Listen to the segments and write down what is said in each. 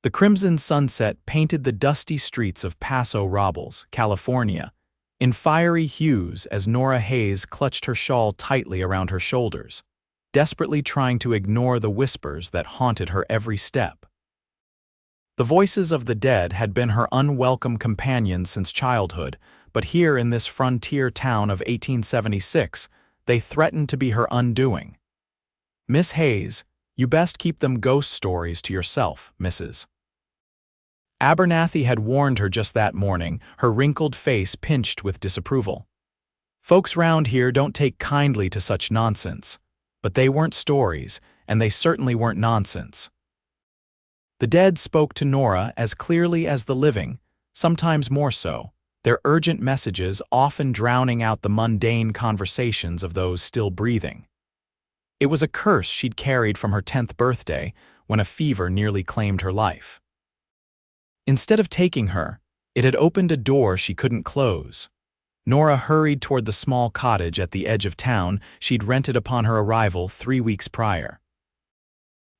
The crimson sunset painted the dusty streets of Paso Robles, California, in fiery hues as Nora Hayes clutched her shawl tightly around her shoulders, desperately trying to ignore the whispers that haunted her every step. The voices of the dead had been her unwelcome companions since childhood, but here in this frontier town of 1876, they threatened to be her undoing. "Miss Hayes, you best keep them ghost stories to yourself, Mrs." Abernathy had warned her just that morning, her wrinkled face pinched with disapproval. "Folks round here don't take kindly to such nonsense." But they weren't stories, and they certainly weren't nonsense. The dead spoke to Nora as clearly as the living, sometimes more so, their urgent messages often drowning out the mundane conversations of those still breathing. It was a curse she'd carried from her 10th birthday, when a fever nearly claimed her life. Instead of taking her, it had opened a door she couldn't close. Nora hurried toward the small cottage at the edge of town she'd rented upon her arrival 3 weeks prior.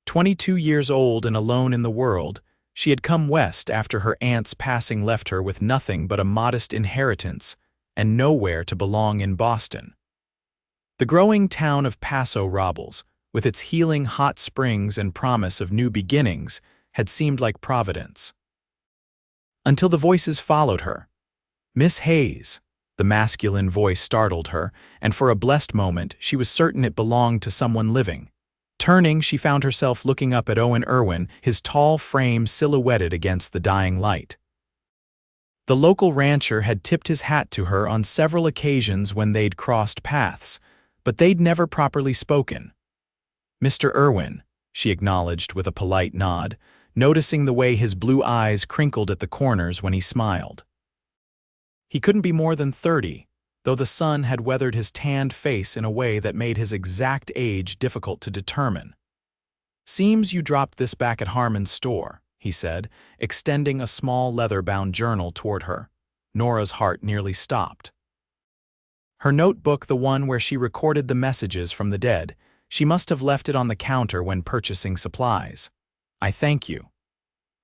22 years old and alone in the world, she had come west after her aunt's passing left her with nothing but a modest inheritance and nowhere to belong in Boston. The growing town of Paso Robles, with its healing hot springs and promise of new beginnings, had seemed like Providence. Until the voices followed her. "Miss Hayes." The masculine voice startled her, and for a blessed moment she was certain it belonged to someone living. Turning, she found herself looking up at Owen Irwin, his tall frame silhouetted against the dying light. The local rancher had tipped his hat to her on several occasions when they'd crossed paths, but they'd never properly spoken. "Mr. Irwin," she acknowledged with a polite nod, noticing the way his blue eyes crinkled at the corners when he smiled. He couldn't be more than 30, though the sun had weathered his tanned face in a way that made his exact age difficult to determine. "Seems you dropped this back at Harmon's store," he said, extending a small leather-bound journal toward her. Nora's heart nearly stopped. Her notebook, the one where she recorded the messages from the dead, she must have left it on the counter when purchasing supplies. "I thank you."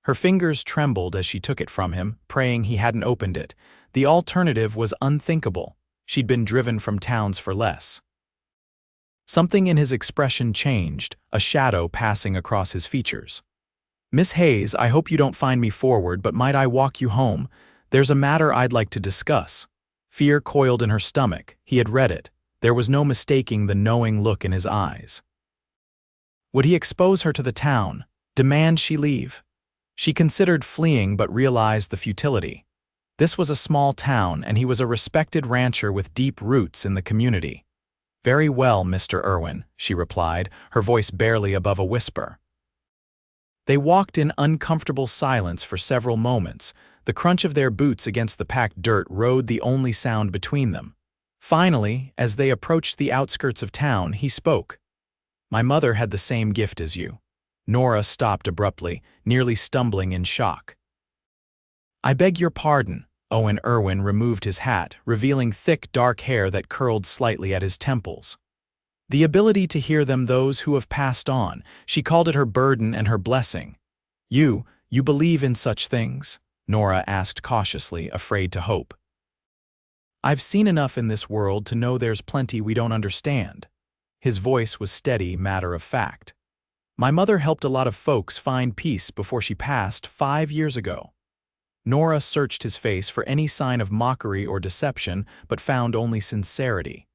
Her fingers trembled as she took it from him, praying he hadn't opened it. The alternative was unthinkable. She'd been driven from towns for less. Something in his expression changed, a shadow passing across his features. "Miss Hayes, I hope you don't find me forward, but might I walk you home? There's a matter I'd like to discuss." Fear coiled in her stomach. He had read it. There was no mistaking the knowing look in his eyes. Would he expose her to the town? Demand she leave? She considered fleeing but realized the futility. This was a small town, and he was a respected rancher with deep roots in the community. "Very well, Mr. Irwin," she replied, her voice barely above a whisper. They walked in uncomfortable silence for several moments. The crunch of their boots against the packed dirt rode the only sound between them. Finally, as they approached the outskirts of town, he spoke. "My mother had the same gift as you." Nora stopped abruptly, nearly stumbling in shock. "I beg your pardon." Owen Irwin removed his hat, revealing thick, dark hair that curled slightly at his temples. "The ability to hear them, those who have passed on." She called it her burden and her blessing. You believe in such things?" Nora asked cautiously, afraid to hope. "I've seen enough in this world to know there's plenty we don't understand." His voice was steady, matter of fact. "My mother helped a lot of folks find peace before she passed 5 years ago." Nora searched his face for any sign of mockery or deception, but found only sincerity.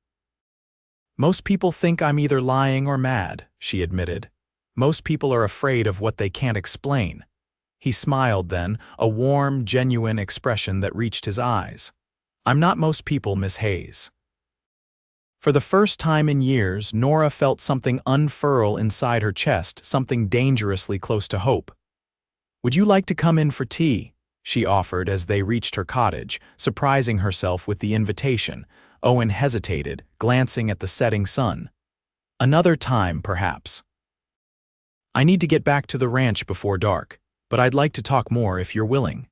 "Most people think I'm either lying or mad," she admitted. "Most people are afraid of what they can't explain." He smiled then, a warm, genuine expression that reached his eyes. "I'm not most people, Miss Hayes." For the first time in years, Nora felt something unfurl inside her chest, something dangerously close to hope. "Would you like to come in for tea?" she offered as they reached her cottage, surprising herself with the invitation. Owen hesitated, glancing at the setting sun. "Another time, perhaps." "I need to get back to the ranch before dark, but I'd like to talk more if you're willing."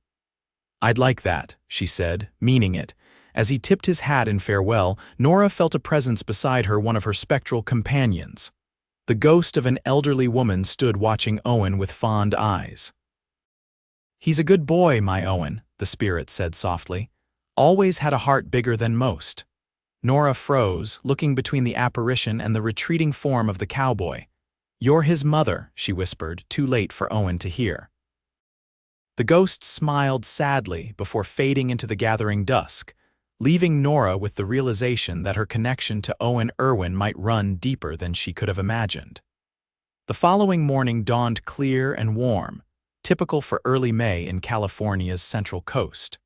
"I'd like that," she said, meaning it. As he tipped his hat in farewell, Nora felt a presence beside her, one of her spectral companions. The ghost of an elderly woman stood watching Owen with fond eyes. "He's a good boy, my Owen," the spirit said softly. "Always had a heart bigger than most." Nora froze, looking between the apparition and the retreating form of the cowboy. "You're his mother," she whispered, too late for Owen to hear. The ghost smiled sadly before fading into the gathering dusk, leaving Nora with the realization that her connection to Owen Irwin might run deeper than she could have imagined. The following morning dawned clear and warm, typical for early May in California's Central Coast.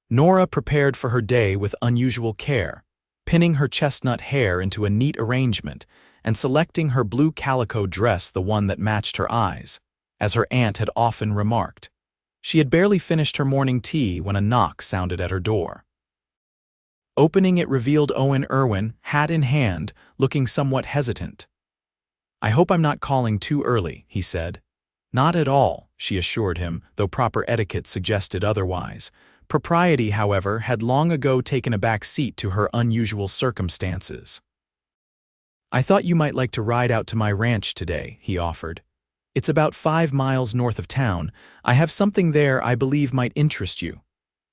Nora prepared for her day with unusual care, pinning her chestnut hair into a neat arrangement and selecting her blue calico dress, the one that matched her eyes, as her aunt had often remarked. She had barely finished her morning tea when a knock sounded at her door. Opening it revealed Owen Irwin, hat in hand, looking somewhat hesitant. "I hope I'm not calling too early," he said. "Not at all," she assured him, though proper etiquette suggested otherwise. Propriety, however, had long ago taken a back seat to her unusual circumstances. "I thought you might like to ride out to my ranch today," he offered. "It's about 5 miles north of town. I have something there I believe might interest you."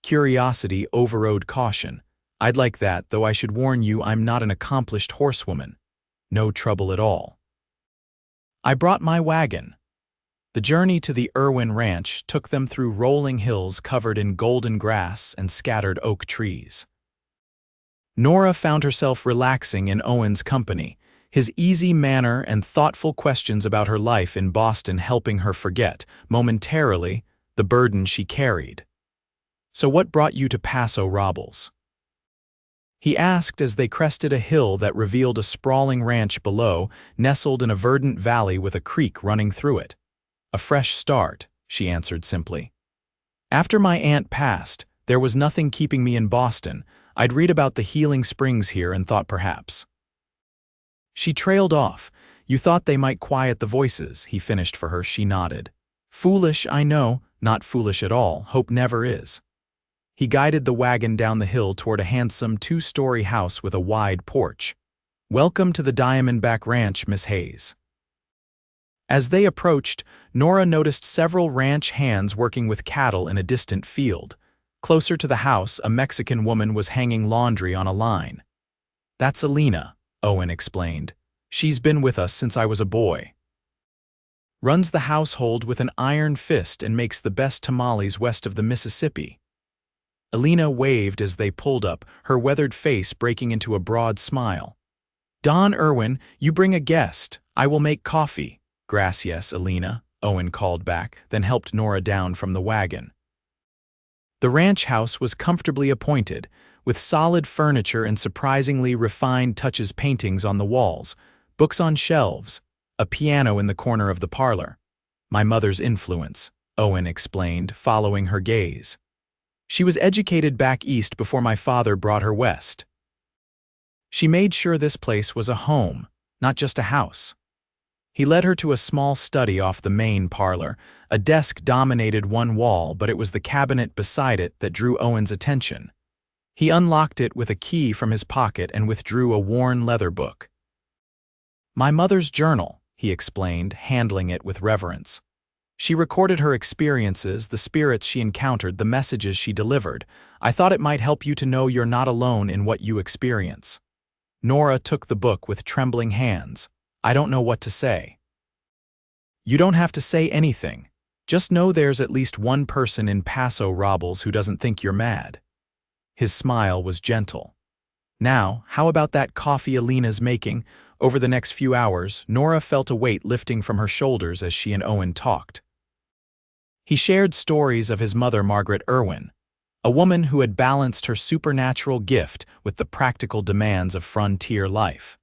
Curiosity overrode caution. "I'd like that, though I should warn you I'm not an accomplished horsewoman." "No trouble at all. I brought my wagon." The journey to the Irwin Ranch took them through rolling hills covered in golden grass and scattered oak trees. Nora found herself relaxing in Owen's company, his easy manner and thoughtful questions about her life in Boston helping her forget, momentarily, the burden she carried. "So what brought you to Paso Robles?" he asked as they crested a hill that revealed a sprawling ranch below, nestled in a verdant valley with a creek running through it. "A fresh start," she answered simply. "After my aunt passed, there was nothing keeping me in Boston. I'd read about the healing springs here and thought perhaps." She trailed off. "You thought they might quiet the voices," he finished for her. She nodded. "Foolish, I know, not foolish at all, hope never is." He guided the wagon down the hill toward a handsome 2-story house with a wide porch. "Welcome to the Diamondback Ranch, Miss Hayes." As they approached, Nora noticed several ranch hands working with cattle in a distant field. Closer to the house, a Mexican woman was hanging laundry on a line. "That's Alina," Owen explained. "She's been with us since I was a boy. Runs the household with an iron fist and makes the best tamales west of the Mississippi." Alina waved as they pulled up, her weathered face breaking into a broad smile. "Don Irwin, you bring a guest. I will make coffee." "Gracias, Alina," Owen called back, then helped Nora down from the wagon. The ranch house was comfortably appointed, with solid furniture and surprisingly refined touches paintings on the walls, books on shelves, a piano in the corner of the parlor. "My mother's influence," Owen explained, following her gaze. "She was educated back east before my father brought her west. She made sure this place was a home, not just a house." He led her to a small study off the main parlor. A desk dominated one wall, but it was the cabinet beside it that drew Owen's attention. He unlocked it with a key from his pocket and withdrew a worn leather book. "My mother's journal," he explained, handling it with reverence. "She recorded her experiences, the spirits she encountered, the messages she delivered. I thought it might help you to know you're not alone in what you experience." Nora took the book with trembling hands. "I don't know what to say." "You don't have to say anything. Just know there's at least one person in Paso Robles who doesn't think you're mad." His smile was gentle. "Now, how about that coffee Alina's making?" Over the next few hours, Nora felt a weight lifting from her shoulders as she and Owen talked. He shared stories of his mother, Margaret Irwin, a woman who had balanced her supernatural gift with the practical demands of frontier life.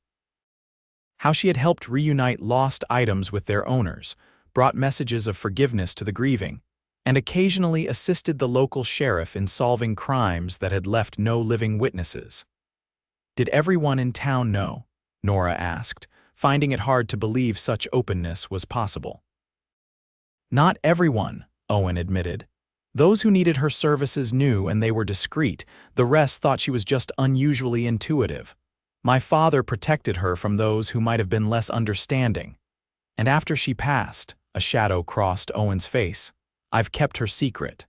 How she had helped reunite lost items with their owners, brought messages of forgiveness to the grieving, and occasionally assisted the local sheriff in solving crimes that had left no living witnesses. "Did everyone in town know?" Nora asked, finding it hard to believe such openness was possible. "Not everyone," Owen admitted. "Those who needed her services knew and they were discreet. The rest thought she was just unusually intuitive. My father protected her from those who might have been less understanding. And after she passed," a shadow crossed Owen's face, I've kept her secret.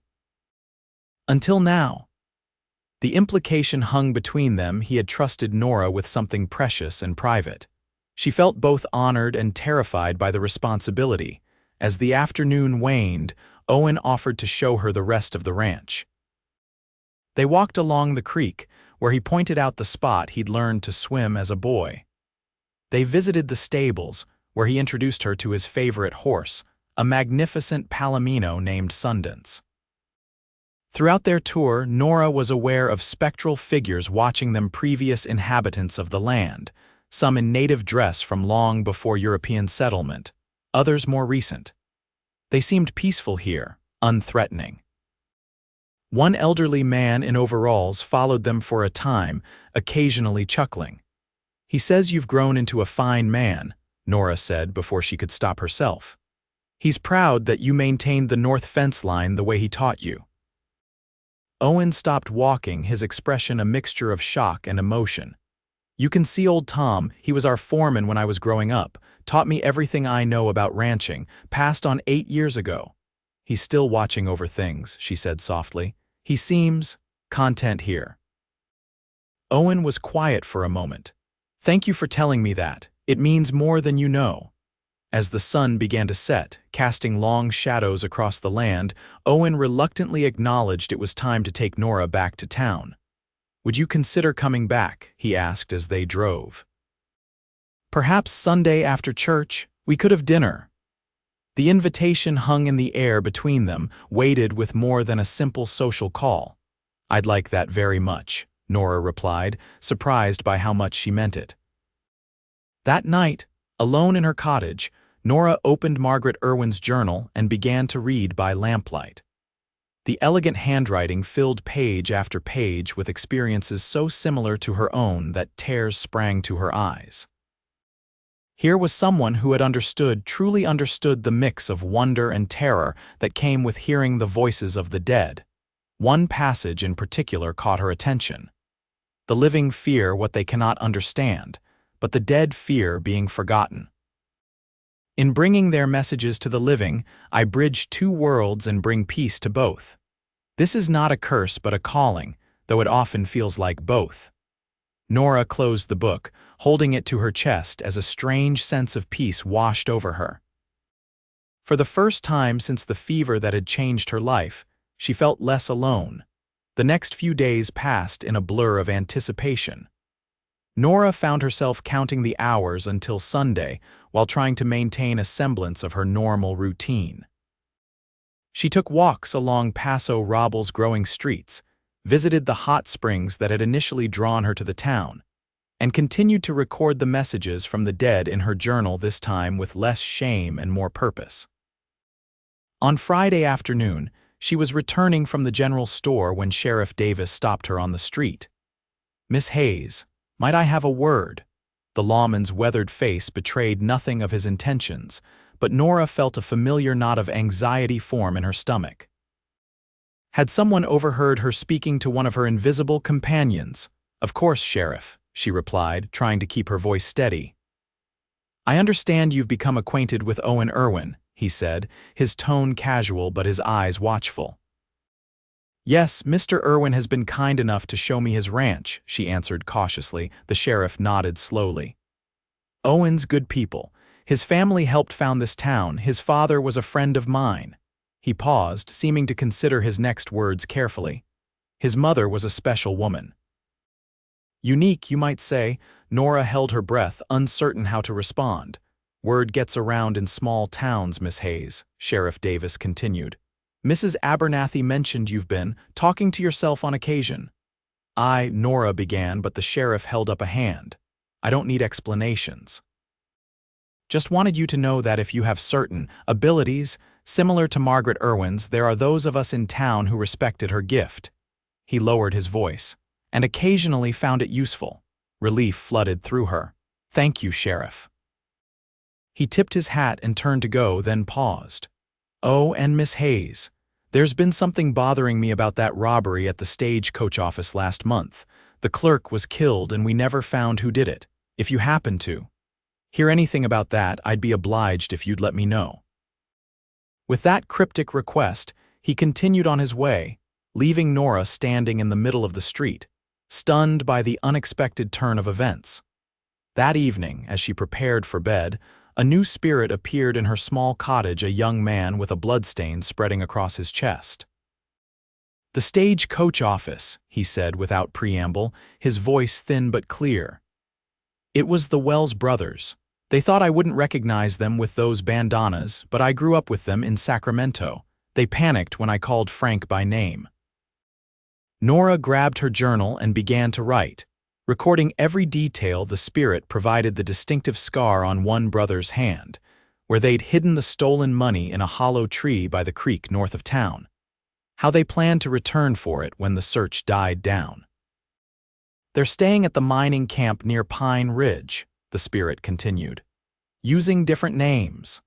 Until now. The implication hung between them. He had trusted Nora with something precious and private. She felt both honored and terrified by the responsibility. As the afternoon waned, Owen offered to show her the rest of the ranch. They walked along the creek, where he pointed out the spot he'd learned to swim as a boy. They visited the stables, where he introduced her to his favorite horse, a magnificent palomino named Sundance. Throughout their tour, Nora was aware of spectral figures watching them, previous inhabitants of the land, some in native dress from long before European settlement, others more recent. They seemed peaceful here, unthreatening. One elderly man in overalls followed them for a time, occasionally chuckling. "He says you've grown into a fine man," Nora said before she could stop herself. "He's proud that you maintained the north fence line the way he taught you." Owen stopped walking, his expression a mixture of shock and emotion. "You can see old Tom, he was our foreman when I was growing up, taught me everything I know about ranching, passed on 8 years ago. He's still watching over things," she said softly. "He seems content here." Owen was quiet for a moment. "Thank you for telling me that. It means more than you know." As the sun began to set, casting long shadows across the land, Owen reluctantly acknowledged it was time to take Nora back to town. "Would you consider coming back?" he asked as they drove. "Perhaps Sunday after church. We could have dinner." The invitation hung in the air between them, weighted with more than a simple social call. "I'd like that very much," Nora replied, surprised by how much she meant it. That night, alone in her cottage, Nora opened Margaret Irwin's journal and began to read by lamplight. The elegant handwriting filled page after page with experiences so similar to her own that tears sprang to her eyes. Here was someone who had truly understood the mix of wonder and terror that came with hearing the voices of the dead. One passage in particular caught her attention. "The living fear what they cannot understand, but the dead fear being forgotten. In bringing their messages to the living, I bridge 2 worlds and bring peace to both. This is not a curse but a calling, though it often feels like both." Nora closed the book, holding it to her chest as a strange sense of peace washed over her. For the first time since the fever that had changed her life, she felt less alone. The next few days passed in a blur of anticipation. Nora found herself counting the hours until Sunday while trying to maintain a semblance of her normal routine. She took walks along Paso Robles' growing streets, visited the hot springs that had initially drawn her to the town, and continued to record the messages from the dead in her journal, this time with less shame and more purpose. On Friday afternoon, she was returning from the general store when Sheriff Davis stopped her on the street. "Miss Hayes, might I have a word?" The lawman's weathered face betrayed nothing of his intentions, but Nora felt a familiar knot of anxiety form in her stomach. Had someone overheard her speaking to one of her invisible companions? "Of course, Sheriff," she replied, trying to keep her voice steady. "I understand you've become acquainted with Owen Irwin," he said, his tone casual but his eyes watchful. "Yes, Mr. Irwin has been kind enough to show me his ranch," she answered cautiously. The sheriff nodded slowly. "Owen's good people. His family helped found this town. His father was a friend of mine." He paused, seeming to consider his next words carefully. "His mother was a special woman." "Unique, you might say." Nora held her breath, uncertain how to respond. "Word gets around in small towns, Miss Hayes," Sheriff Davis continued. "Mrs. Abernathy mentioned you've been talking to yourself on occasion." Nora began, but the sheriff held up a hand. "I don't need explanations. Just wanted you to know that if you have certain abilities, similar to Margaret Irwin's, there are those of us in town who respected her gift." He lowered his voice, "and occasionally found it useful." Relief flooded through her. "Thank you, Sheriff." He tipped his hat and turned to go, then paused. "Oh, and Miss Hayes, there's been something bothering me about that robbery at the stagecoach office last month. The clerk was killed and we never found who did it. If you happen to hear anything about that, I'd be obliged if you'd let me know." With that cryptic request, he continued on his way, leaving Nora standing in the middle of the street, stunned by the unexpected turn of events. That evening, as she prepared for bed, a new spirit appeared in her small cottage, a young man with a bloodstain spreading across his chest. "The stage coach office," he said without preamble, his voice thin but clear. "It was the Wells brothers. They thought I wouldn't recognize them with those bandanas, but I grew up with them in Sacramento. They panicked when I called Frank by name." Nora grabbed her journal and began to write, recording every detail. The spirit provided the distinctive scar on one brother's hand, where they'd hidden the stolen money in a hollow tree by the creek north of town. How they planned to return for it when the search died down. "They're staying at the mining camp near Pine Ridge," the spirit continued, "using different names."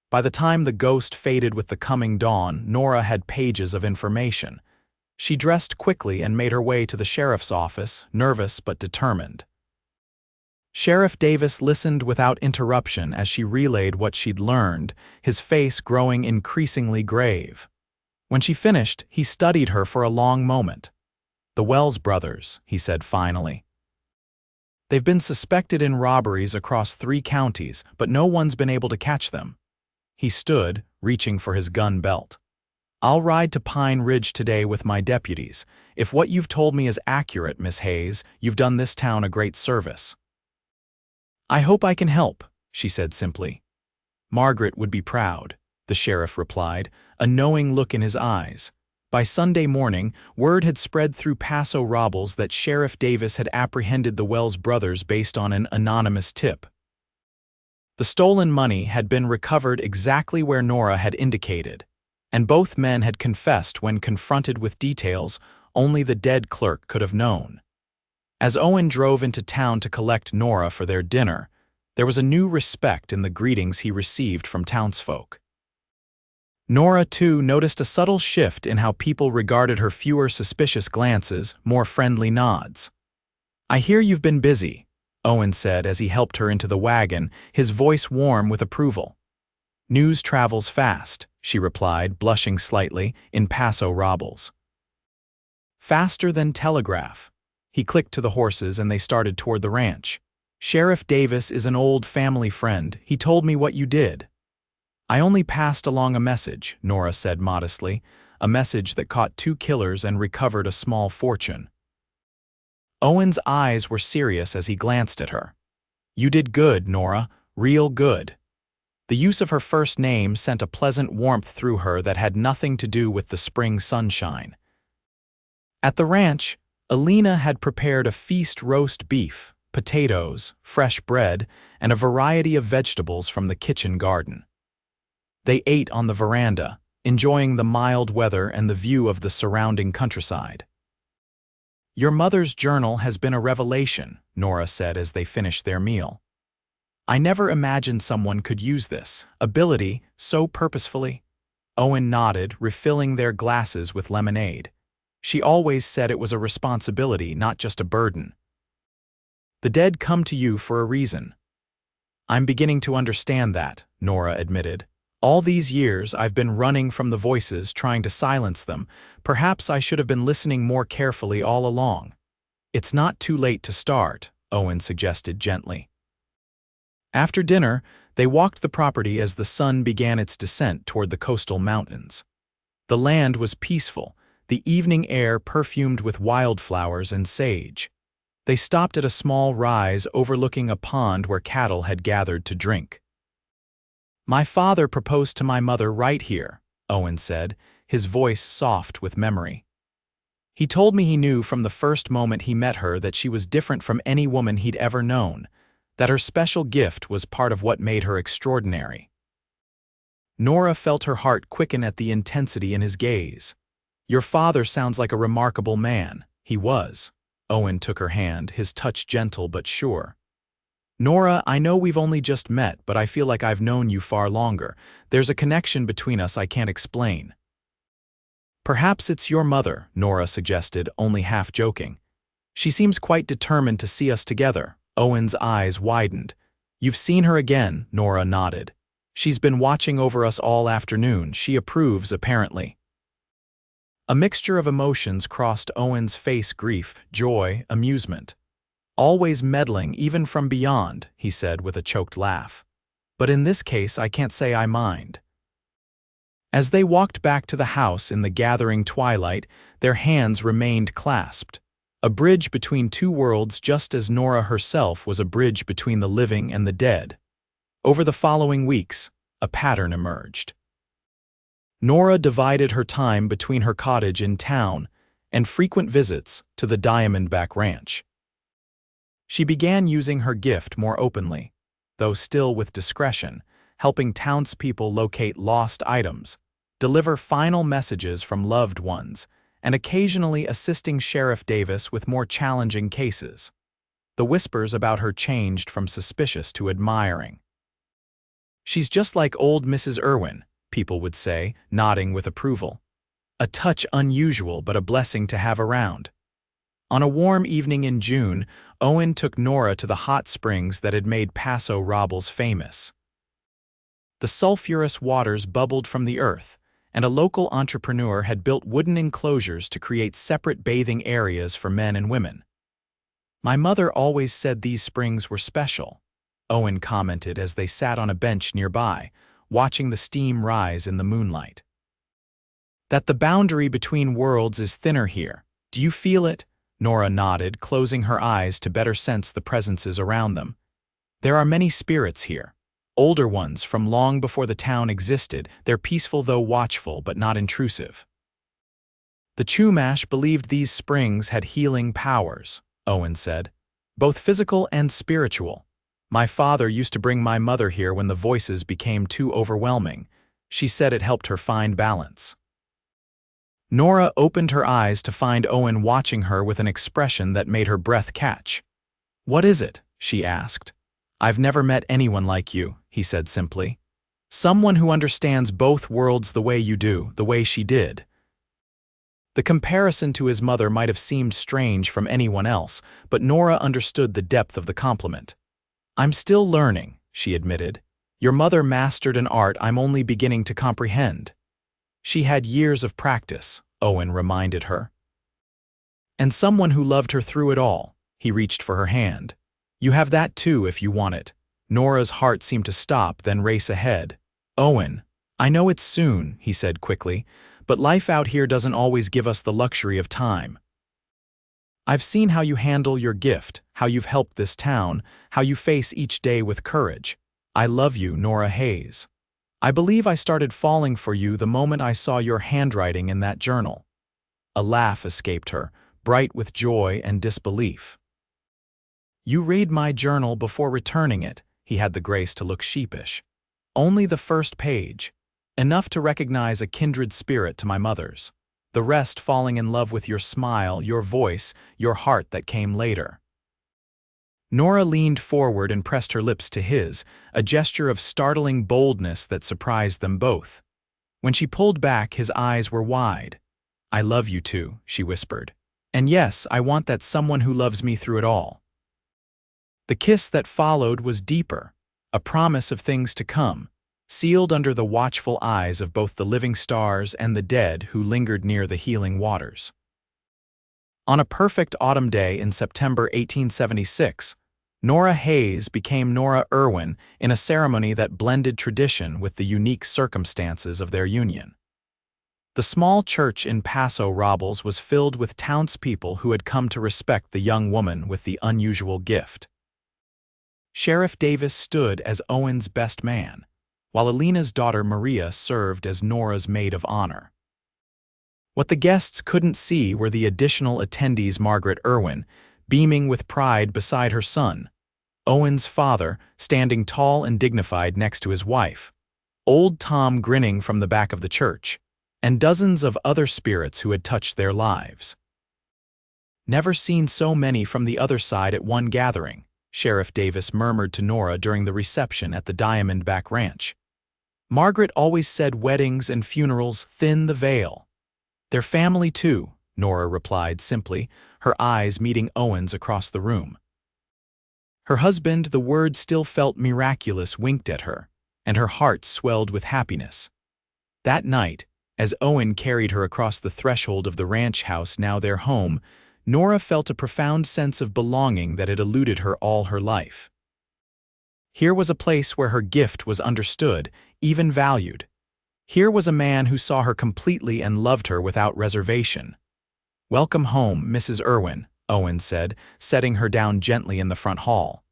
By the time the ghost faded with the coming dawn, Nora had pages of information. She dressed quickly and made her way to the sheriff's office, nervous but determined. Sheriff Davis listened without interruption as she relayed what she'd learned, his face growing increasingly grave. When she finished, he studied her for a long moment. "The Wells brothers," he said finally. "They've been suspected in robberies across 3 counties, but no one's been able to catch them." He stood, reaching for his gun belt. "I'll ride to Pine Ridge today with my deputies. If what you've told me is accurate, Miss Hayes, you've done this town a great service." "I hope I can help," she said simply. "Margaret would be proud," the sheriff replied, a knowing look in his eyes. By Sunday morning, word had spread through Paso Robles that Sheriff Davis had apprehended the Wells brothers based on an anonymous tip. The stolen money had been recovered exactly where Nora had indicated, and both men had confessed when confronted with details only the dead clerk could have known. As Owen drove into town to collect Nora for their dinner, there was a new respect in the greetings he received from townsfolk. Nora, too, noticed a subtle shift in how people regarded her. Fewer suspicious glances, more friendly nods. "I hear you've been busy," Owen said as he helped her into the wagon, his voice warm with approval. "News travels fast," she replied, blushing slightly, in Paso Robles. "Faster than telegraph." He clicked to the horses and they started toward the ranch. "Sheriff Davis is an old family friend. He told me what you did." "I only passed along a message," Nora said modestly, "a message that caught 2 killers and recovered a small fortune." Owen's eyes were serious as he glanced at her. "You did good, Nora, real good." The use of her first name sent a pleasant warmth through her that had nothing to do with the spring sunshine. At the ranch, Alina had prepared a feast: roast beef, potatoes, fresh bread, and a variety of vegetables from the kitchen garden. They ate on the veranda, enjoying the mild weather and the view of the surrounding countryside. "Your mother's journal has been a revelation," Nora said as they finished their meal. "I never imagined someone could use this ability so purposefully." Owen nodded, refilling their glasses with lemonade. "She always said it was a responsibility, not just a burden." "The dead come to you for a reason." "I'm beginning to understand that," Nora admitted. "All these years I've been running from the voices, trying to silence them. Perhaps I should have been listening more carefully all along." "It's not too late to start," Owen suggested gently. After dinner, they walked the property as the sun began its descent toward the coastal mountains. The land was peaceful, the evening air perfumed with wildflowers and sage. They stopped at a small rise overlooking a pond where cattle had gathered to drink. "My father proposed to my mother right here," Owen said, his voice soft with memory. "He told me he knew from the first moment he met her that she was different from any woman he'd ever known, that her special gift was part of what made her extraordinary." Nora felt her heart quicken at the intensity in his gaze. "Your father sounds like a remarkable man." "He was." Owen took her hand, his touch gentle but sure. "Nora, I know we've only just met, but I feel like I've known you far longer. There's a connection between us I can't explain." "Perhaps it's your mother," Nora suggested, only half joking. "She seems quite determined to see us together." Owen's eyes widened. "You've seen her again," Nora nodded. She's been watching over us all afternoon. She approves, apparently. A mixture of emotions crossed Owen's face: grief, joy, amusement. Always meddling, even from beyond, he said with a choked laugh. But in this case, I can't say I mind. As they walked back to the house in the gathering twilight, their hands remained clasped. A bridge between two worlds, just as Nora herself was a bridge between the living and the dead. Over the following weeks, a pattern emerged. Nora divided her time between her cottage in town and frequent visits to the Diamondback Ranch. She began using her gift more openly, though still with discretion, helping townspeople locate lost items, deliver final messages from loved ones, and occasionally assisting Sheriff Davis with more challenging cases. The whispers about her changed from suspicious to admiring. "She's just like old Mrs. Irwin," people would say, nodding with approval. A touch unusual, but a blessing to have around. On a warm evening in June, Owen took Nora to the hot springs that had made Paso Robles famous. The sulfurous waters bubbled from the earth, and a local entrepreneur had built wooden enclosures to create separate bathing areas for men and women. "My mother always said these springs were special," Owen commented as they sat on a bench nearby, watching the steam rise in the moonlight. "That the boundary between worlds is thinner here. Do you feel it?" Nora nodded, closing her eyes to better sense the presences around them. "There are many spirits here. Older ones from long before the town existed. They're peaceful though watchful, but not intrusive." "The Chumash believed these springs had healing powers," Owen said, "both physical and spiritual. My father used to bring my mother here when the voices became too overwhelming. She said it helped her find balance." Nora opened her eyes to find Owen watching her with an expression that made her breath catch. "What is it?" she asked. "I've never met anyone like you," he said simply. "Someone who understands both worlds the way you do, the way she did." The comparison to his mother might have seemed strange from anyone else, but Nora understood the depth of the compliment. "I'm still learning," she admitted. "Your mother mastered an art I'm only beginning to comprehend." "She had years of practice," Owen reminded her. "And someone who loved her through it all." He reached for her hand. "You have that too if you want it." Nora's heart seemed to stop, then race ahead. "Owen, I know it's soon," he said quickly, "but life out here doesn't always give us the luxury of time. I've seen how you handle your gift, how you've helped this town, how you face each day with courage. I love you, Nora Hayes. I believe I started falling for you the moment I saw your handwriting in that journal." A laugh escaped her, bright with joy and disbelief. "You read my journal before returning it," he had the grace to look sheepish. "Only the first page. Enough to recognize a kindred spirit to my mother's. The rest falling in love with your smile, your voice, your heart that came later." Nora leaned forward and pressed her lips to his, a gesture of startling boldness that surprised them both. When she pulled back, his eyes were wide. "I love you too," she whispered. "And yes, I want that someone who loves me through it all." The kiss that followed was deeper, a promise of things to come, sealed under the watchful eyes of both the living stars and the dead who lingered near the healing waters. On a perfect autumn day in September 1876, Nora Hayes became Nora Irwin in a ceremony that blended tradition with the unique circumstances of their union. The small church in Paso Robles was filled with townspeople who had come to respect the young woman with the unusual gift. Sheriff Davis stood as Owen's best man, while Alina's daughter Maria served as Nora's maid of honor. What the guests couldn't see were the additional attendees: Margaret Irwin, beaming with pride beside her son; Owen's father, standing tall and dignified next to his wife; old Tom grinning from the back of the church; and dozens of other spirits who had touched their lives. "Never seen so many from the other side at one gathering," Sheriff Davis murmured to Nora during the reception at the Diamondback Ranch. "Margaret always said weddings and funerals thin the veil." "They're family too," Nora replied simply, her eyes meeting Owen's across the room. Her husband, the word still felt miraculous, winked at her. and her heart swelled with happiness. That night, as Owen carried her across the threshold of the ranch house, now their home, Nora felt a profound sense of belonging that had eluded her all her life. Here was a place where her gift was understood, even valued. Here was a man who saw her completely and loved her without reservation. "Welcome home, Mrs. Irwin," Owen said, setting her down gently in the front hall.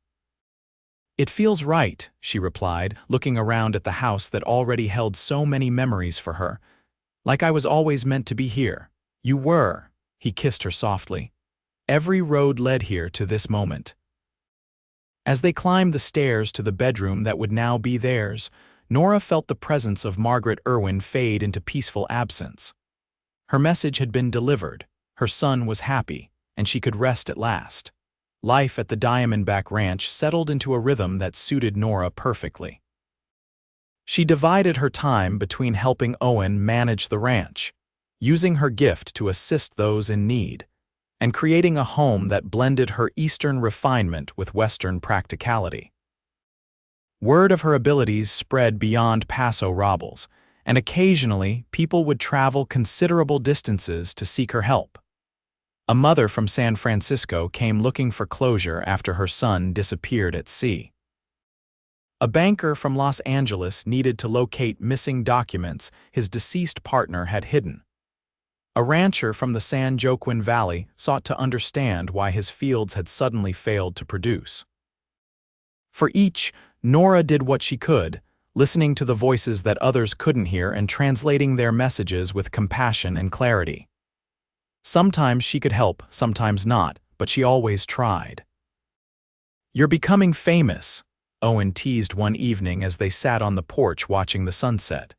"It feels right," she replied, looking around at the house that already held so many memories for her. "Like I was always meant to be here." "You were," he kissed her softly. "Every road led here to this moment." As they climbed the stairs to the bedroom that would now be theirs, Nora felt the presence of Margaret Irwin fade into peaceful absence. Her message had been delivered, her son was happy, and she could rest at last. Life at the Diamondback Ranch settled into a rhythm that suited Nora perfectly. She divided her time between helping Owen manage the ranch, using her gift to assist those in need, and creating a home that blended her Eastern refinement with Western practicality. Word of her abilities spread beyond Paso Robles, and occasionally people would travel considerable distances to seek her help. A mother from San Francisco came looking for closure after her son disappeared at sea. A banker from Los Angeles needed to locate missing documents his deceased partner had hidden. A rancher from the San Joaquin Valley sought to understand why his fields had suddenly failed to produce. For each, Nora did what she could, listening to the voices that others couldn't hear and translating their messages with compassion and clarity. Sometimes she could help, sometimes not, but she always tried. "You're becoming famous," Owen teased one evening as they sat on the porch watching the sunset.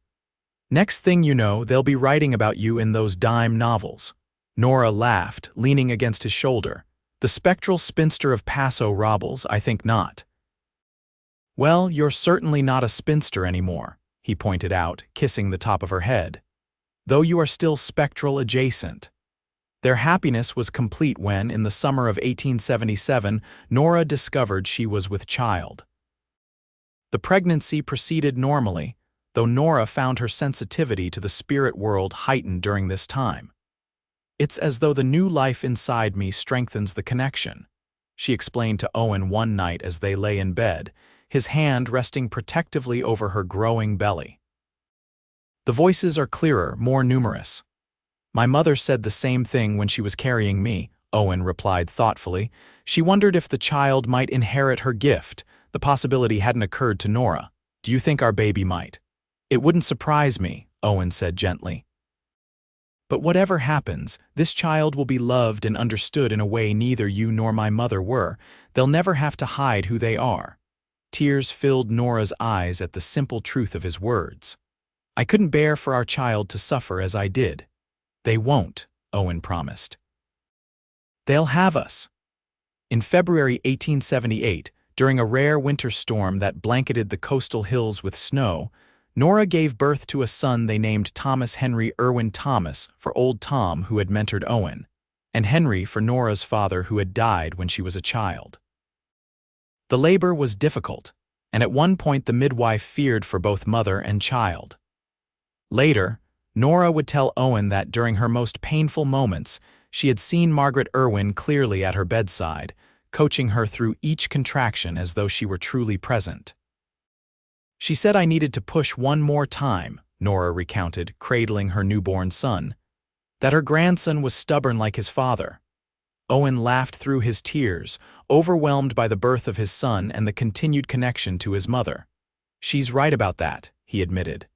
"Next thing you know, they'll be writing about you in those dime novels." Nora laughed, leaning against his shoulder. "The spectral spinster of Paso Robles, I think not." "Well, you're certainly not a spinster anymore," he pointed out, kissing the top of her head. "Though you are still spectral adjacent." Their happiness was complete when, in the summer of 1877, Nora discovered she was with child. The pregnancy proceeded normally, though Nora found her sensitivity to the spirit world heightened during this time. "It's as though the new life inside me strengthens the connection," she explained to Owen one night as they lay in bed, his hand resting protectively over her growing belly. "The voices are clearer, more numerous." "My mother said the same thing when she was carrying me," Owen replied thoughtfully. She wondered if the child might inherit her gift. The possibility hadn't occurred to Nora. "Do you think our baby might?" "It wouldn't surprise me," Owen said gently. "But whatever happens, this child will be loved and understood in a way neither you nor my mother were. They'll never have to hide who they are." Tears filled Nora's eyes at the simple truth of his words. "I couldn't bear for our child to suffer as I did." "They won't," Owen promised. "They'll have us." In February 1878, during a rare winter storm that blanketed the coastal hills with snow, Nora gave birth to a son they named Thomas Henry Irwin Thomas for Old Tom, who had mentored Owen, and Henry for Nora's father, who had died when she was a child. The labor was difficult, and at one point the midwife feared for both mother and child. Later, Nora would tell Owen that during her most painful moments, she had seen Margaret Irwin clearly at her bedside, coaching her through each contraction as though she were truly present. "She said I needed to push one more time," Nora recounted, cradling her newborn son. "That her grandson was stubborn like his father." Owen laughed through his tears, overwhelmed by the birth of his son and the continued connection to his mother. "She's right about that," he admitted.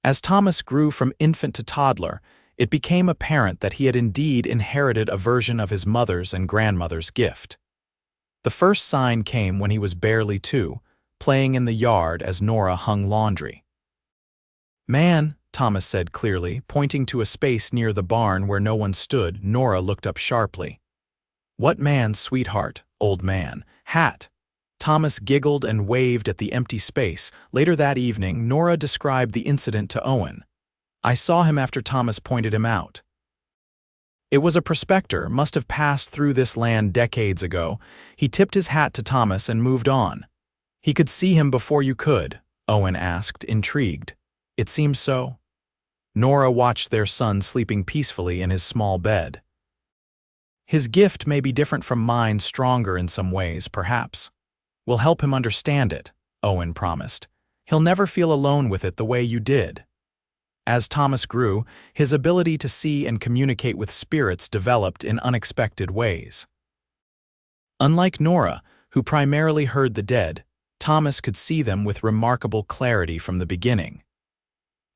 As Thomas grew from infant to toddler, it became apparent that he had indeed inherited a version of his mother's and grandmother's gift. The first sign came when he was barely 2, playing in the yard as Nora hung laundry. "Man," Thomas said clearly, pointing to a space near the barn where no one stood. Nora looked up sharply. "What man, sweetheart, old man? Hat." Thomas giggled and waved at the empty space. Later that evening, Nora described the incident to Owen. "I saw him after Thomas pointed him out. It was a prospector, must have passed through this land decades ago. He tipped his hat to Thomas and moved on. He could see him before you could," Owen asked, intrigued. It seems so. Nora watched their son sleeping peacefully in his small bed. His gift may be different from mine, stronger in some ways, perhaps. We'll help him understand it, Owen promised. He'll never feel alone with it the way you did. As Thomas grew, his ability to see and communicate with spirits developed in unexpected ways. Unlike Nora, who primarily heard the dead, Thomas could see them with remarkable clarity from the beginning.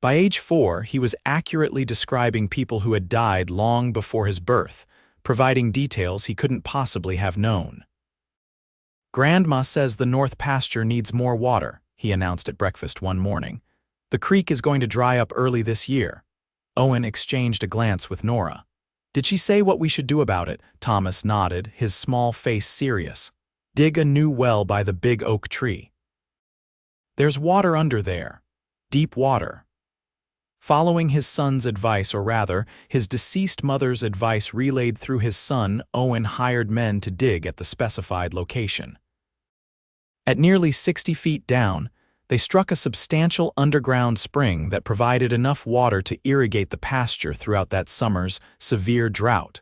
By age 4, he was accurately describing people who had died long before his birth, providing details he couldn't possibly have known. "Grandma says the north pasture needs more water," he announced at breakfast one morning. "The creek is going to dry up early this year." Owen exchanged a glance with Nora. "Did she say what we should do about it?" Thomas nodded, his small face serious. "Dig a new well by the big oak tree. There's water under there. Deep water." Following his son's advice, or rather, his deceased mother's advice relayed through his son, Owen hired men to dig at the specified location. At nearly 60 feet down, they struck a substantial underground spring that provided enough water to irrigate the pasture throughout that summer's severe drought.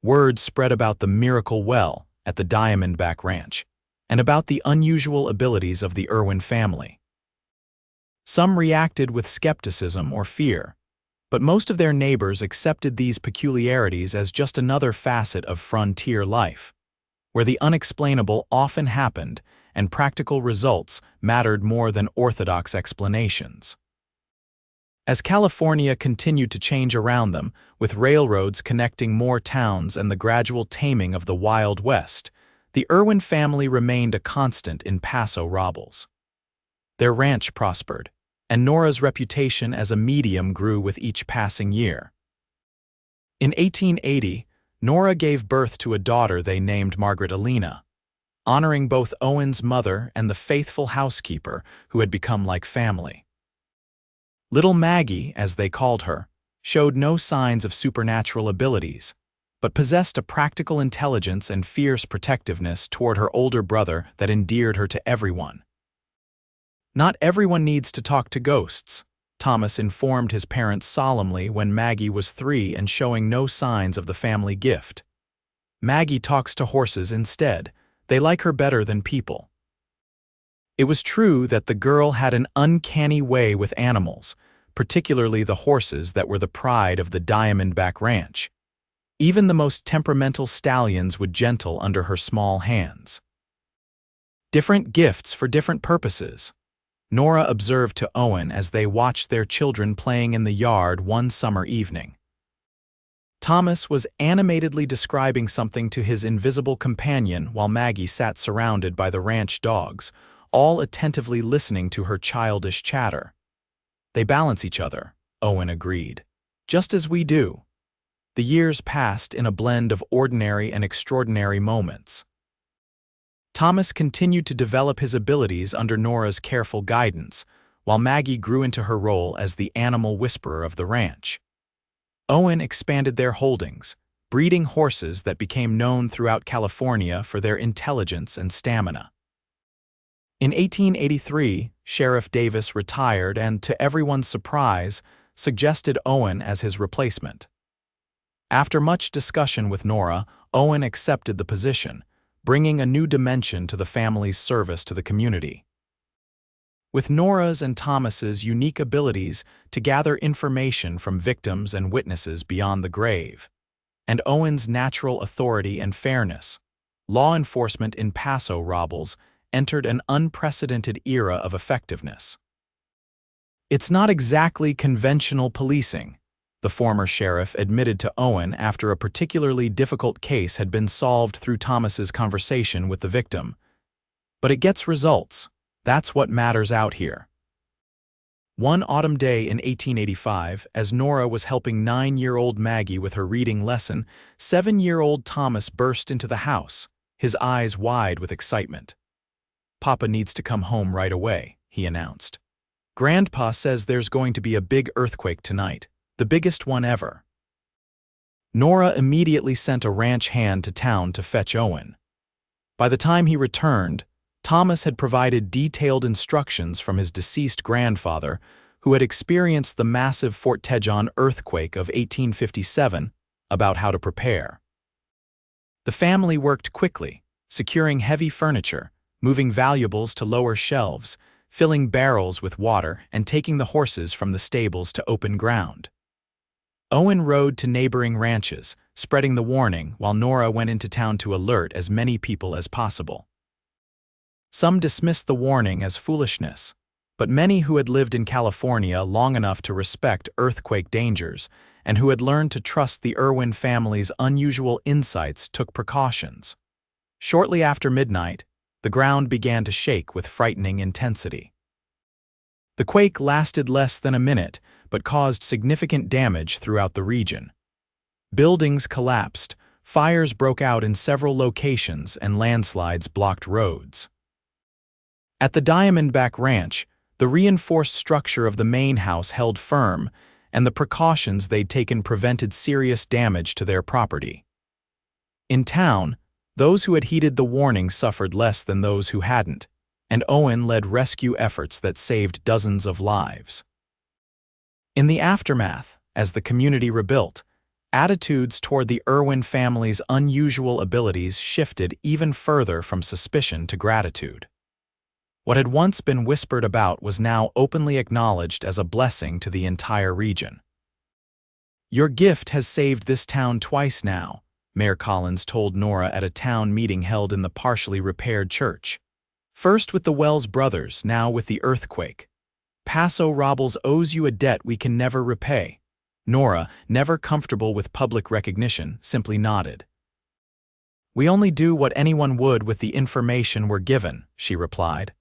Word spread about the miracle well at the Diamondback Ranch, and about the unusual abilities of the Irwin family. Some reacted with skepticism or fear, but most of their neighbors accepted these peculiarities as just another facet of frontier life, where the unexplainable often happened and practical results mattered more than orthodox explanations. As California continued to change around them, with railroads connecting more towns and the gradual taming of the Wild West, the Irwin family remained a constant in Paso Robles. Their ranch prospered, and Nora's reputation as a medium grew with each passing year. In 1880, Nora gave birth to a daughter they named Margaret Alina, honoring both Owen's mother and the faithful housekeeper who had become like family. Little Maggie, as they called her, showed no signs of supernatural abilities, but possessed a practical intelligence and fierce protectiveness toward her older brother that endeared her to everyone. "Not everyone needs to talk to ghosts," Thomas informed his parents solemnly when Maggie was 3 and showing no signs of the family gift. "Maggie talks to horses instead. They like her better than people." It was true that the girl had an uncanny way with animals, particularly the horses that were the pride of the Diamondback Ranch. Even the most temperamental stallions would gentle under her small hands. "Different gifts for different purposes," Nora observed to Owen as they watched their children playing in the yard one summer evening. Thomas was animatedly describing something to his invisible companion while Maggie sat surrounded by the ranch dogs, all attentively listening to her childish chatter. "They balance each other," Owen agreed. "Just as we do." The years passed in a blend of ordinary and extraordinary moments. Thomas continued to develop his abilities under Nora's careful guidance, while Maggie grew into her role as the animal whisperer of the ranch. Owen expanded their holdings, breeding horses that became known throughout California for their intelligence and stamina. In 1883, Sheriff Davis retired and, to everyone's surprise, suggested Owen as his replacement. After much discussion with Nora, Owen accepted the position, bringing a new dimension to the family's service to the community. With Nora's and Thomas's unique abilities to gather information from victims and witnesses beyond the grave, and Owen's natural authority and fairness, law enforcement in Paso Robles entered an unprecedented era of effectiveness. "It's not exactly conventional policing," the former sheriff admitted to Owen after a particularly difficult case had been solved through Thomas's conversation with the victim. "But it gets results. That's what matters out here." One autumn day in 1885, as Nora was helping 9-year-old Maggie with her reading lesson, 7-year-old Thomas burst into the house, his eyes wide with excitement. "Papa needs to come home right away," he announced. "Grandpa says there's going to be a big earthquake tonight. The biggest one ever." Nora immediately sent a ranch hand to town to fetch Owen. By the time he returned, Thomas had provided detailed instructions from his deceased grandfather, who had experienced the massive Fort Tejon earthquake of 1857, about how to prepare. The family worked quickly, securing heavy furniture, moving valuables to lower shelves, filling barrels with water, and taking the horses from the stables to open ground. Owen rode to neighboring ranches, spreading the warning, while Nora went into town to alert as many people as possible. Some dismissed the warning as foolishness, but many who had lived in California long enough to respect earthquake dangers and who had learned to trust the Irwin family's unusual insights took precautions. Shortly after midnight, the ground began to shake with frightening intensity. The quake lasted less than a minute, but caused significant damage throughout the region. Buildings collapsed, fires broke out in several locations, and landslides blocked roads. At the Diamondback Ranch, the reinforced structure of the main house held firm, and the precautions they'd taken prevented serious damage to their property. In town, those who had heeded the warning suffered less than those who hadn't, and Owen led rescue efforts that saved dozens of lives. In the aftermath, as the community rebuilt, attitudes toward the Irwin family's unusual abilities shifted even further from suspicion to gratitude. What had once been whispered about was now openly acknowledged as a blessing to the entire region. "Your gift has saved this town twice now," Mayor Collins told Nora at a town meeting held in the partially repaired church. "First with the Wells brothers, now with the earthquake. Paso Robles owes you a debt we can never repay." Nora, never comfortable with public recognition, simply nodded. "We only do what anyone would with the information we're given," she replied.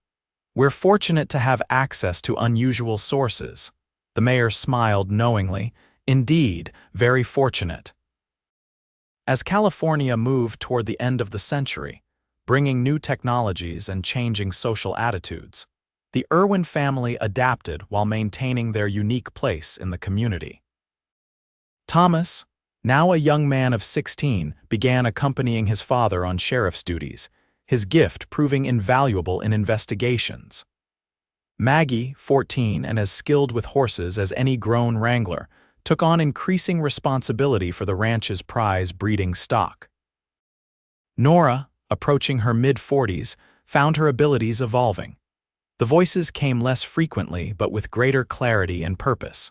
"We're fortunate to have access to unusual sources." The mayor smiled knowingly. "Indeed, very fortunate." As California moved toward the end of the century, bringing new technologies and changing social attitudes, the Irwin family adapted while maintaining their unique place in the community. Thomas, now a young man of 16, began accompanying his father on sheriff's duties, his gift proving invaluable in investigations. Maggie, 14 and as skilled with horses as any grown wrangler, took on increasing responsibility for the ranch's prize breeding stock. Nora, approaching her mid-40s, found her abilities evolving. The voices came less frequently but with greater clarity and purpose.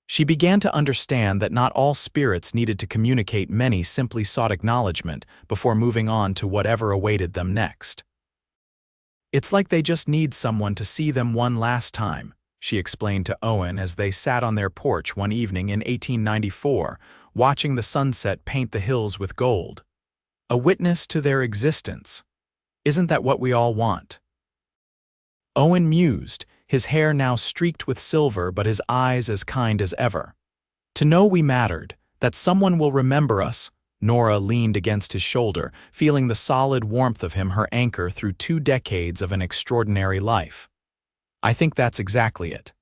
She began to understand that not all spirits needed to communicate. Many simply sought acknowledgement before moving on to whatever awaited them next. "It's like they just need someone to see them one last time," she explained to Owen as they sat on their porch one evening in 1894, watching the sunset paint the hills with gold. "A witness to their existence. Isn't that what we all want?" Owen mused, his hair now streaked with silver but his eyes as kind as ever. "To know we mattered, that someone will remember us." Nora leaned against his shoulder, feeling the solid warmth of him her anchor through 2 decades of an extraordinary life. "I think that's exactly it."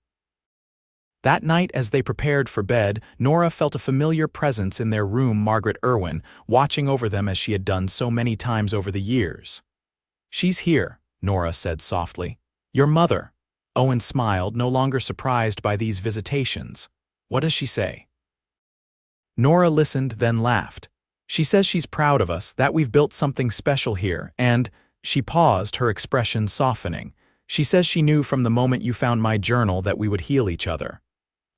That night as they prepared for bed, Nora felt a familiar presence in their room, Margaret Irwin, watching over them as she had done so many times over the years. "She's here," Nora said softly. "Your mother." Owen smiled, no longer surprised by these visitations. "What does she say?" Nora listened, then laughed. "She says she's proud of us, that we've built something special here, and—" She paused, her expression softening. "She says she knew from the moment you found my journal that we would heal each other."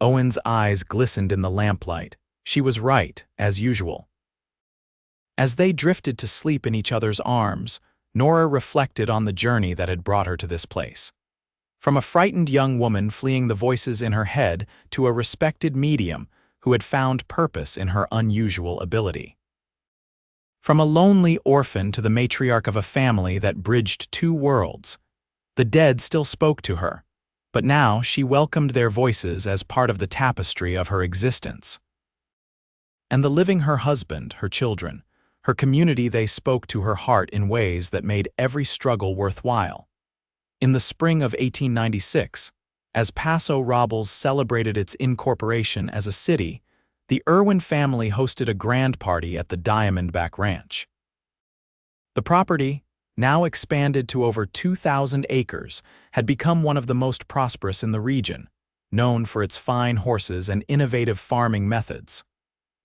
Owen's eyes glistened in the lamplight. She was right, as usual. As they drifted to sleep in each other's arms, Nora reflected on the journey that had brought her to this place. From a frightened young woman fleeing the voices in her head to a respected medium who had found purpose in her unusual ability. From a lonely orphan to the matriarch of a family that bridged 2 worlds. The dead still spoke to her, but now she welcomed their voices as part of the tapestry of her existence. And the living, her husband, her children, her community, they spoke to her heart in ways that made every struggle worthwhile. In the spring of 1896, as Paso Robles celebrated its incorporation as a city, the Irwin family hosted a grand party at the Diamondback Ranch. The property, now expanded to over 2,000 acres, had become one of the most prosperous in the region, known for its fine horses and innovative farming methods.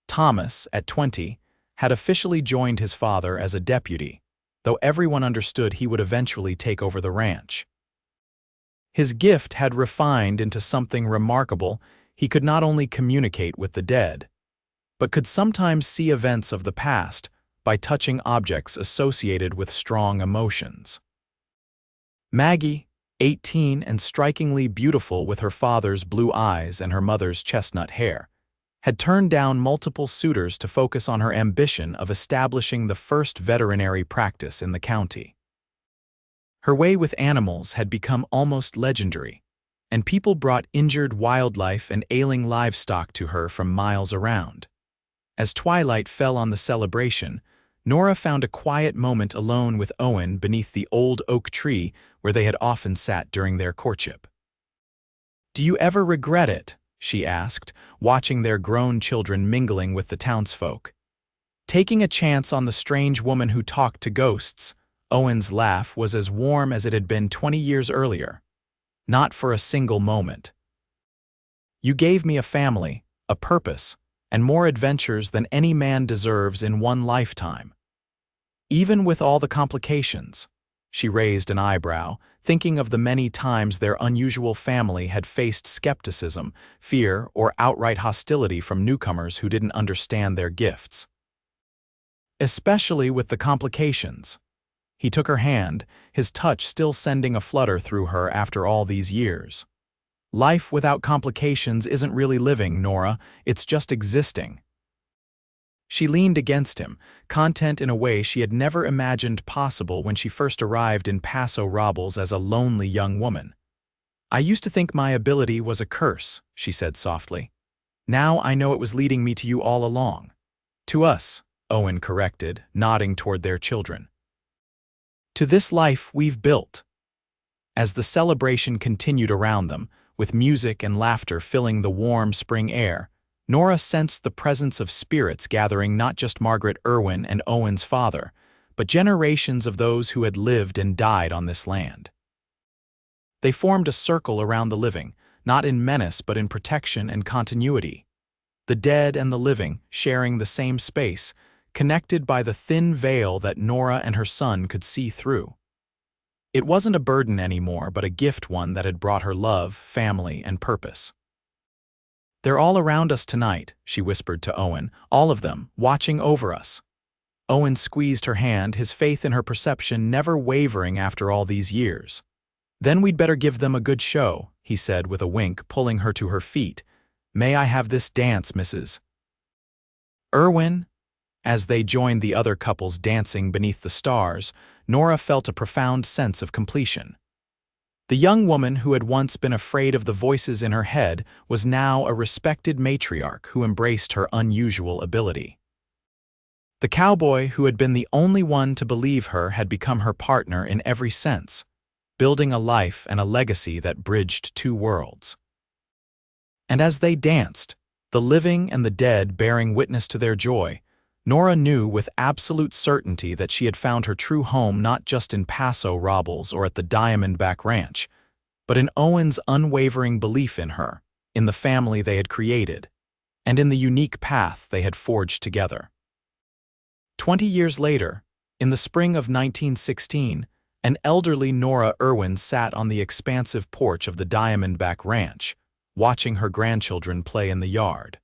Thomas, at 20, had officially joined his father as a deputy, though everyone understood he would eventually take over the ranch. His gift had refined into something remarkable. He could not only communicate with the dead, but could sometimes see events of the past by touching objects associated with strong emotions. Maggie, 18 and strikingly beautiful with her father's blue eyes and her mother's chestnut hair, had turned down multiple suitors to focus on her ambition of establishing the first veterinary practice in the county. Her way with animals had become almost legendary, and people brought injured wildlife and ailing livestock to her from miles around. As twilight fell on the celebration, Nora found a quiet moment alone with Owen beneath the old oak tree where they had often sat during their courtship. "Do you ever regret it?" she asked, watching their grown children mingling with the townsfolk. Taking a chance on the strange woman who talked to ghosts, Owen's laugh was as warm as it had been 20 years earlier. "Not for a single moment. You gave me a family, a purpose, and more adventures than any man deserves in one lifetime. Even with all the complications." She raised an eyebrow, thinking of the many times their unusual family had faced skepticism, fear, or outright hostility from newcomers who didn't understand their gifts. "Especially with the complications." He took her hand, his touch still sending a flutter through her after all these years. "Life without complications isn't really living, Nora, it's just existing." She leaned against him, content in a way she had never imagined possible when she first arrived in Paso Robles as a lonely young woman. "I used to think my ability was a curse," she said softly. "Now I know it was leading me to you all along." "To us," Owen corrected, nodding toward their children. "To this life we've built." As the celebration continued around them, with music and laughter filling the warm spring air, Nora sensed the presence of spirits gathering not just Margaret Irwin and Owen's father, but generations of those who had lived and died on this land. They formed a circle around the living, not in menace but in protection and continuity. The dead and the living sharing the same space, connected by the thin veil that Nora and her son could see through. It wasn't a burden anymore, but a gift, one that had brought her love, family, and purpose. "They're all around us tonight," she whispered to Owen, "all of them, watching over us." Owen squeezed her hand, his faith in her perception never wavering after all these years. "Then we'd better give them a good show," he said with a wink, pulling her to her feet. "May I have this dance, Mrs. Irwin?" As they joined the other couples dancing beneath the stars, Nora felt a profound sense of completion. The young woman who had once been afraid of the voices in her head was now a respected matriarch who embraced her unusual ability. The cowboy who had been the only one to believe her had become her partner in every sense, building a life and a legacy that bridged two worlds. And as they danced, the living and the dead bearing witness to their joy, Nora knew with absolute certainty that she had found her true home not just in Paso Robles or at the Diamondback Ranch, but in Owen's unwavering belief in her, in the family they had created, and in the unique path they had forged together. 20 years later, in the spring of 1916, an elderly Nora Irwin sat on the expansive porch of the Diamondback Ranch, watching her grandchildren play in the yard.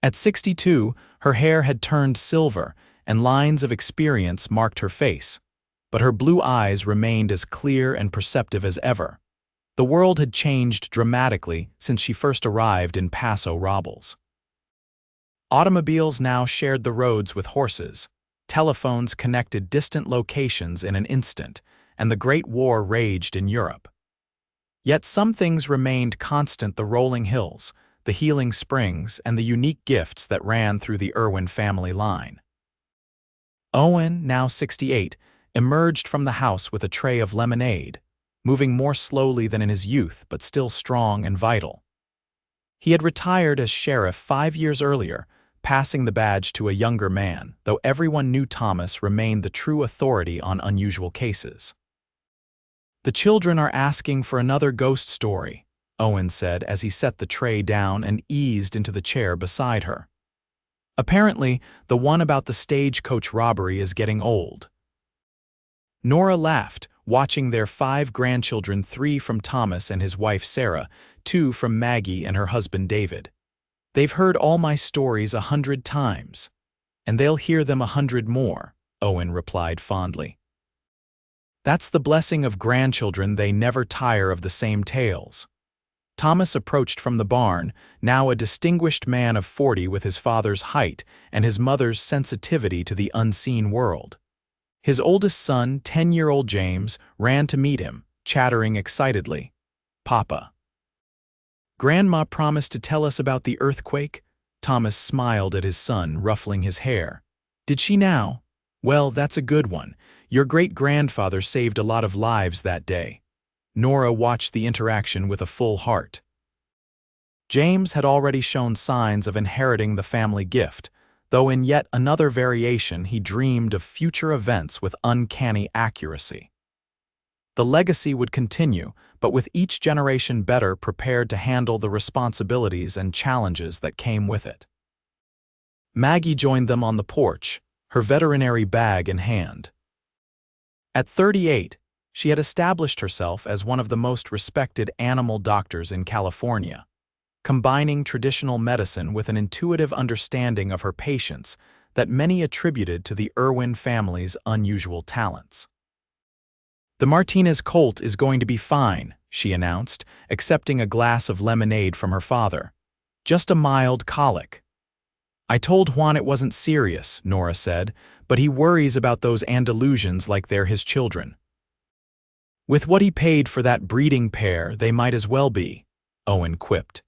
At 62, her hair had turned silver, and lines of experience marked her face, but her blue eyes remained as clear and perceptive as ever. The world had changed dramatically since she first arrived in Paso Robles. Automobiles now shared the roads with horses, telephones connected distant locations in an instant, and the Great War raged in Europe. Yet some things remained constant: the rolling hills, the healing springs, and the unique gifts that ran through the Irwin family line. Owen, now 68, emerged from the house with a tray of lemonade, moving more slowly than in his youth but still strong and vital. He had retired as sheriff 5 years earlier, passing the badge to a younger man, though everyone knew Thomas remained the true authority on unusual cases. "The children are asking for another ghost story," Owen said as he set the tray down and eased into the chair beside her. "Apparently, the one about the stagecoach robbery is getting old." Nora laughed, watching their 5 grandchildren, 3 from Thomas and his wife Sarah, 2 from Maggie and her husband David. "They've heard all my stories 100 times, and they'll hear them 100 more," Owen replied fondly. "That's the blessing of grandchildren, they never tire of the same tales." Thomas approached from the barn, now a distinguished man of 40 with his father's height and his mother's sensitivity to the unseen world. His oldest son, 10-year-old James, ran to meet him, chattering excitedly. "Papa." "Grandma promised to tell us about the earthquake?" Thomas smiled at his son, ruffling his hair. "Did she now? Well, that's a good one. Your great-grandfather saved a lot of lives that day." Nora watched the interaction with a full heart. James had already shown signs of inheriting the family gift, though in yet another variation he dreamed of future events with uncanny accuracy. The legacy would continue, but with each generation better prepared to handle the responsibilities and challenges that came with it. Maggie joined them on the porch, her veterinary bag in hand. At 38, she had established herself as one of the most respected animal doctors in California, combining traditional medicine with an intuitive understanding of her patients that many attributed to the Irwin family's unusual talents. "The Martinez colt is going to be fine," she announced, accepting a glass of lemonade from her father. "Just a mild colic." "I told Juan it wasn't serious," Nora said, "but he worries about those Andalusians like they're his children." "With what he paid for that breeding pair, they might as well be," Owen quipped.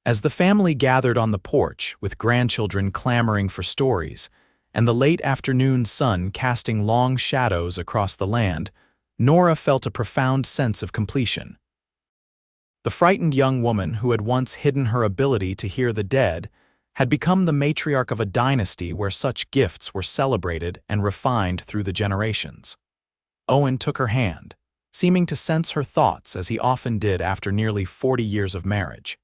As the family gathered on the porch, with grandchildren clamoring for stories, and the late afternoon sun casting long shadows across the land, Nora felt a profound sense of completion. The frightened young woman who had once hidden her ability to hear the dead had become the matriarch of a dynasty where such gifts were celebrated and refined through the generations. Owen took her hand, seeming to sense her thoughts as he often did after nearly 40 years of marriage.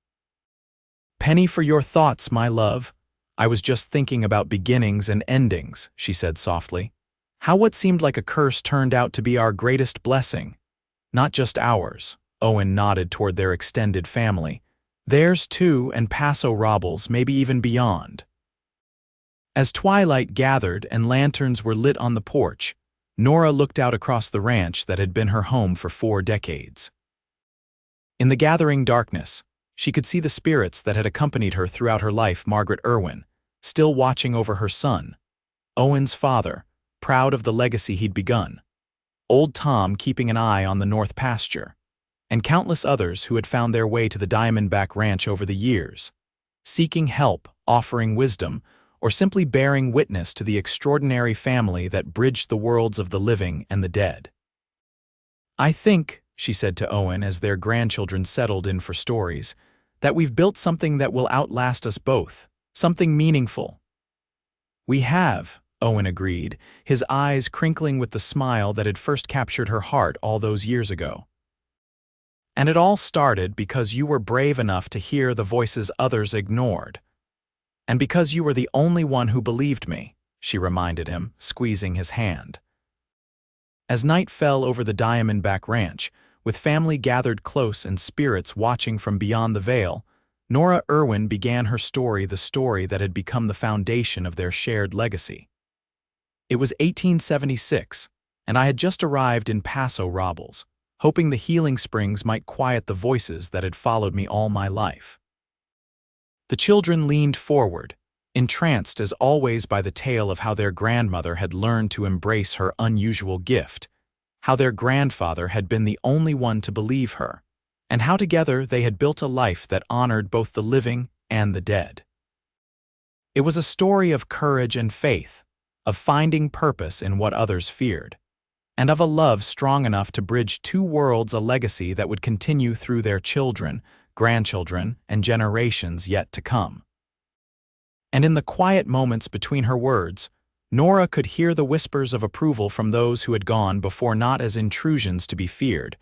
"Penny for your thoughts, my love. I was just thinking about beginnings and endings," she said softly. "How what seemed like a curse turned out to be our greatest blessing. Not just ours," Owen nodded toward their extended family. "Theirs too, and Paso Robles, maybe even beyond." As twilight gathered and lanterns were lit on the porch, Nora looked out across the ranch that had been her home for 4 decades. In the gathering darkness, she could see the spirits that had accompanied her throughout her life. Margaret Irwin, still watching over her son. Owen's father, proud of the legacy he'd begun. Old Tom keeping an eye on the north pasture. And countless others who had found their way to the Diamondback Ranch over the years, seeking help, offering wisdom, or simply bearing witness to the extraordinary family that bridged the worlds of the living and the dead. "I think," she said to Owen as their grandchildren settled in for stories, "that we've built something that will outlast us both, something meaningful." "We have," Owen agreed, his eyes crinkling with the smile that had first captured her heart all those years ago. "And it all started because you were brave enough to hear the voices others ignored. And because you were the only one who believed me," she reminded him, squeezing his hand. As night fell over the Diamondback Ranch, with family gathered close and spirits watching from beyond the veil, Nora Irwin began her story, the story that had become the foundation of their shared legacy. It was 1876, and I had just arrived in Paso Robles, hoping the healing springs might quiet the voices that had followed me all my life. The children leaned forward, entranced as always by the tale of how their grandmother had learned to embrace her unusual gift, how their grandfather had been the only one to believe her, and how together they had built a life that honored both the living and the dead. It was a story of courage and faith, of finding purpose in what others feared, and of a love strong enough to bridge 2 worlds, a legacy that would continue through their children, grandchildren, and generations yet to come. And in the quiet moments between her words, Nora could hear the whispers of approval from those who had gone before, not as intrusions to be feared,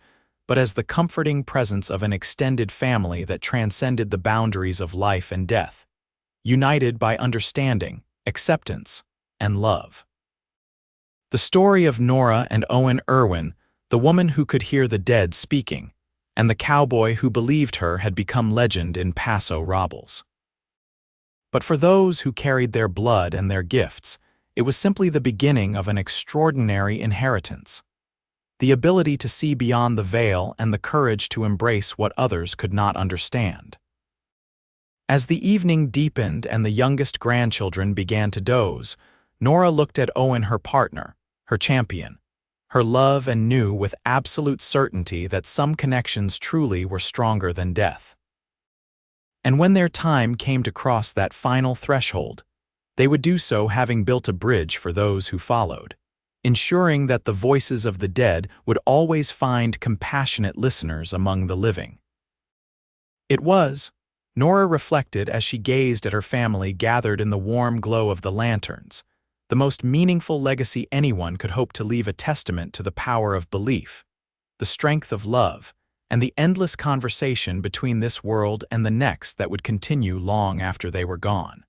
but as the comforting presence of an extended family that transcended the boundaries of life and death, united by understanding, acceptance, and love. The story of Nora and Owen Irwin, the woman who could hear the dead speaking, and the cowboy who believed her, had become legend in Paso Robles. But for those who carried their blood and their gifts, it was simply the beginning of an extraordinary inheritance. The ability to see beyond the veil and the courage to embrace what others could not understand. As the evening deepened and the youngest grandchildren began to doze, Nora looked at Owen, her partner, her champion, her love, and knew with absolute certainty that some connections truly were stronger than death. And when their time came to cross that final threshold, they would do so having built a bridge for those who followed, ensuring that the voices of the dead would always find compassionate listeners among the living. It was, Nora reflected as she gazed at her family gathered in the warm glow of the lanterns, the most meaningful legacy anyone could hope to leave, a testament to the power of belief, the strength of love, and the endless conversation between this world and the next that would continue long after they were gone.